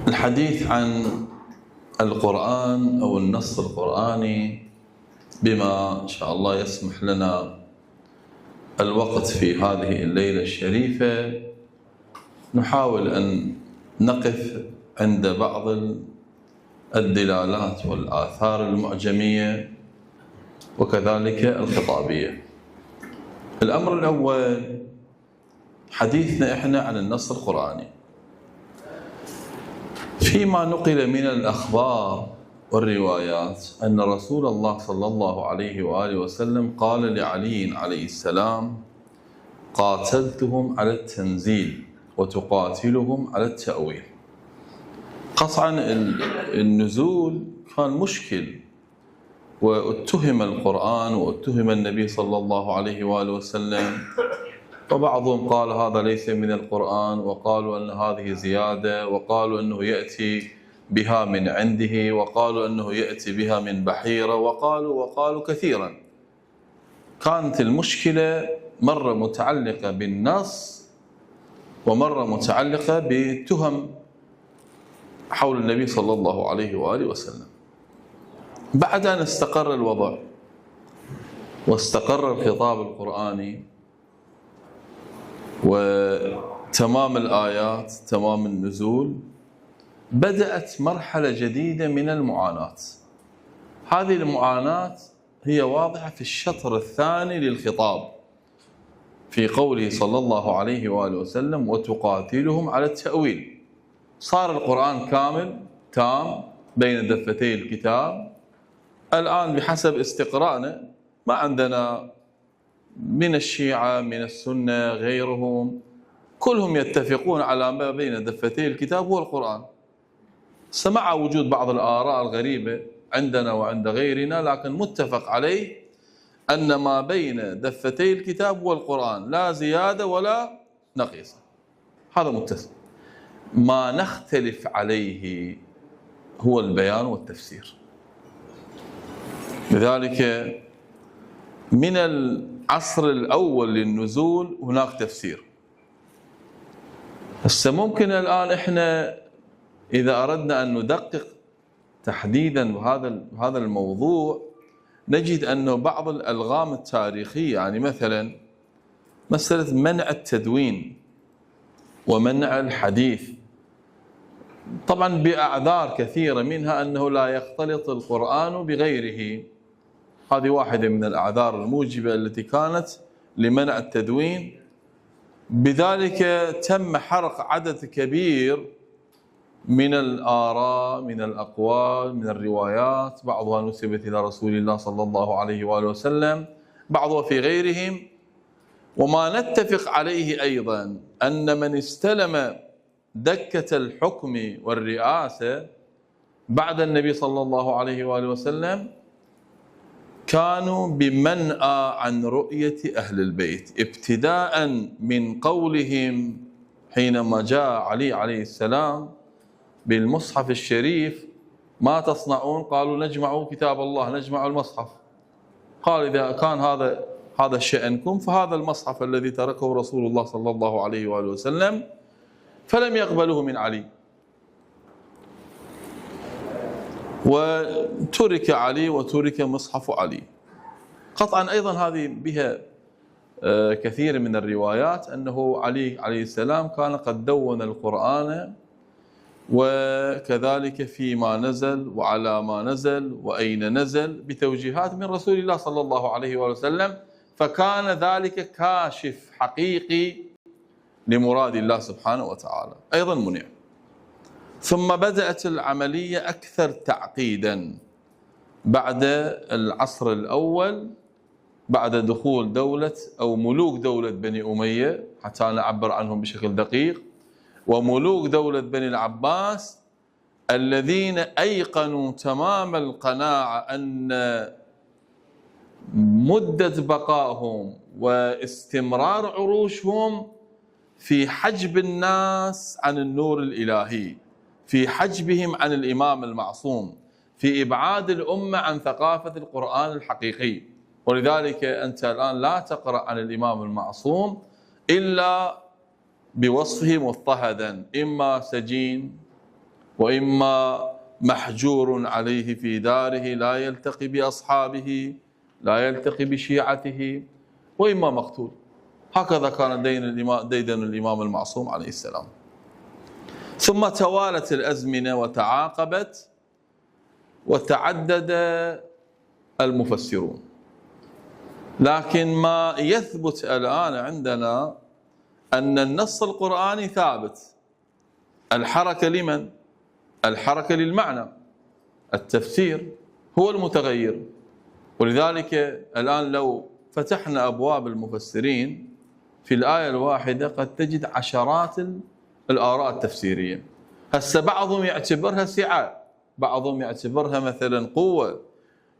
الحديث عن القرآن أو النص القرآني بما إن شاء الله يسمح لنا الوقت في هذه الليلة الشريفة، نحاول أن نقف عند بعض الدلالات والآثار المعجمية وكذلك الخطابية. الأمر الأول، حديثنا إحنا عن النص القرآني. فيما نقل من الأخبار والروايات أن رسول الله صلى الله عليه وآله وسلم قال لعلي عليه السلام: قاتلتهم على التنزيل وتقاتلهم على التأويل. قطعا النزول كان مشكل، واتهم القرآن واتهم النبي صلى الله عليه وآله وسلم، وبعضهم قال هذا ليس من القرآن، وقالوا أن هذه زيادة، وقالوا أنه يأتي بها من عنده، وقالوا أنه يأتي بها من بحيرة، وقالوا كثيرا. كانت المشكلة مرة متعلقة بالنص ومرة متعلقة بتهم حول النبي صلى الله عليه وآله وسلم. بعد أن استقر الوضع واستقر الخطاب القرآني وتمام الآيات، تمام النزول، بدأت مرحلة جديدة من المعاناة. هذه المعاناة هي واضحة في الشطر الثاني للخطاب في قوله صلى الله عليه وآله وسلم: وتقاتلهم على التأويل. صار القرآن كامل تام بين دفتي الكتاب. الآن بحسب استقرائنا ما عندنا من الشيعة من السنة غيرهم، كلهم يتفقون على ما بين دفتي الكتاب هو القرآن، مع وجود بعض الآراء الغريبة عندنا وعند غيرنا، لكن متفق عليه أن ما بين دفتي الكتاب هو القرآن، لا زيادة ولا نقيصة. هذا متفق. ما نختلف عليه هو البيان والتفسير. لذلك من العصر الأول للنزول هناك تفسير. هسه ممكن الآن إحنا إذا أردنا أن ندقق تحديدا بهذا الموضوع، نجد أنه بعض الألغام التاريخية، يعني مثلا مسألة منع التدوين ومنع الحديث، طبعا بأعذار كثيرة، منها أنه لا يختلط القرآن بغيره. هذه واحدة من الأعذار الموجبة التي كانت لمنع التدوين. بذلك تم حرق عدد كبير من الآراء، من الأقوال، من الروايات، بعضها نسبت إلى رسول الله صلى الله عليه وآله وسلم، بعضها في غيرهم. وما نتفق عليه أيضا أن من استلم دكة الحكم والرئاسة بعد النبي صلى الله عليه وآله وسلم كانوا بمنأى عن رؤية أهل البيت، ابتداء من قولهم حينما جاء علي عليه السلام بالمصحف الشريف: ما تصنعون؟ قالوا: نجمع كتاب الله، نجمع المصحف. قال: إذا كان هذا شأنكم فهذا المصحف الذي تركه رسول الله صلى الله عليه وآله وسلم، فلم يقبلوه من علي، وترك علي وترك مصحف علي. قطعا أيضا هذه بها كثير من الروايات أنه علي عليه السلام كان قد دون القرآن، وكذلك فيما نزل وعلى ما نزل وأين نزل بتوجيهات من رسول الله صلى الله عليه وسلم، فكان ذلك كاشف حقيقي لمراد الله سبحانه وتعالى. أيضا منع. ثم بدأت العملية أكثر تعقيدا بعد العصر الأول، بعد دخول دولة أو ملوك دولة بني أمية، حتى نعبر عنهم بشكل دقيق، وملوك دولة بني العباس، الذين أيقنوا تمام القناعة أن مدة بقائهم واستمرار عروشهم في حجب الناس عن النور الإلهي، في حجبهم عن الإمام المعصوم، في إبعاد الأمة عن ثقافة القرآن الحقيقي. ولذلك أنت الآن لا تقرأ عن الإمام المعصوم إلا بوصفه مضطهدا، إما سجين وإما محجور عليه في داره لا يلتقي بأصحابه لا يلتقي بشيعته، وإما مقتول. هكذا كان ديدن الإمام المعصوم عليه السلام. ثم توالت الأزمنة وتعاقبت وتعدد المفسرون، لكن ما يثبت الآن عندنا أن النص القرآني ثابت. الحركة لمن؟ الحركة للمعنى، التفسير هو المتغير. ولذلك الآن لو فتحنا أبواب المفسرين في الآية الواحدة قد تجد عشرات الآراء التفسيرية. هسه بعضهم يعتبرها سعة، بعضهم يعتبرها مثلا قوة،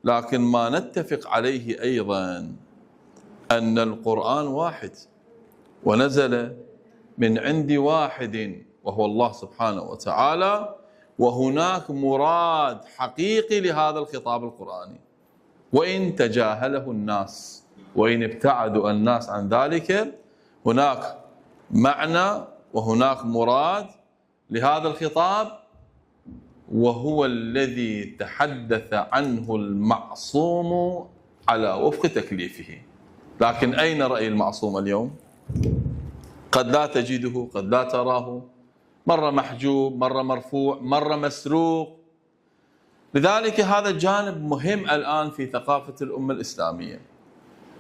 لكن ما نتفق عليه أيضا أن القرآن واحد ونزل من عند واحد وهو الله سبحانه وتعالى، وهناك مراد حقيقي لهذا الخطاب القرآني، وإن تجاهله الناس وإن ابتعدوا الناس عن ذلك، هناك معنى وهناك مراد لهذا الخطاب، وهو الذي تحدث عنه المعصوم على وفق تكليفه. لكن أين رأي المعصوم اليوم؟ قد لا تجده، قد لا تراه، مرة محجوب، مرة مرفوع، مرة مسروق. لذلك هذا جانب مهم الآن في ثقافة الأمة الإسلامية.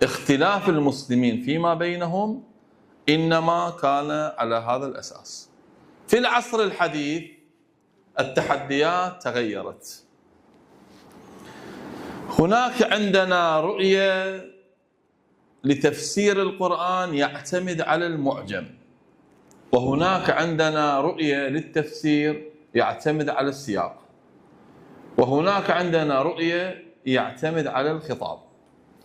اختلاف المسلمين فيما بينهم إنما كان على هذا الأساس. في العصر الحديث التحديات تغيرت. هناك عندنا رؤية لتفسير القرآن يعتمد على المعجم، وهناك عندنا رؤية للتفسير يعتمد على السياق، وهناك عندنا رؤية يعتمد على الخطاب.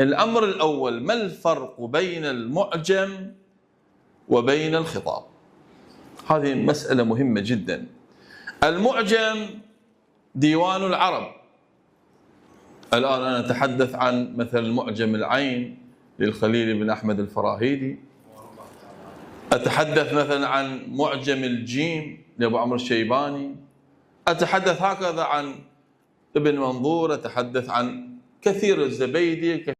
الأمر الأول، ما الفرق بين المعجم وبين الخطاب؟ هذه مسألة مهمة جدا. المعجم ديوان العرب. الآن أنا أتحدث عن مثل معجم العين للخليل بن أحمد الفراهيدي، أتحدث مثلا عن معجم الجيم لأبو عمرو الشيباني، أتحدث هكذا عن ابن منظور، أتحدث عن كثير الزبيدي.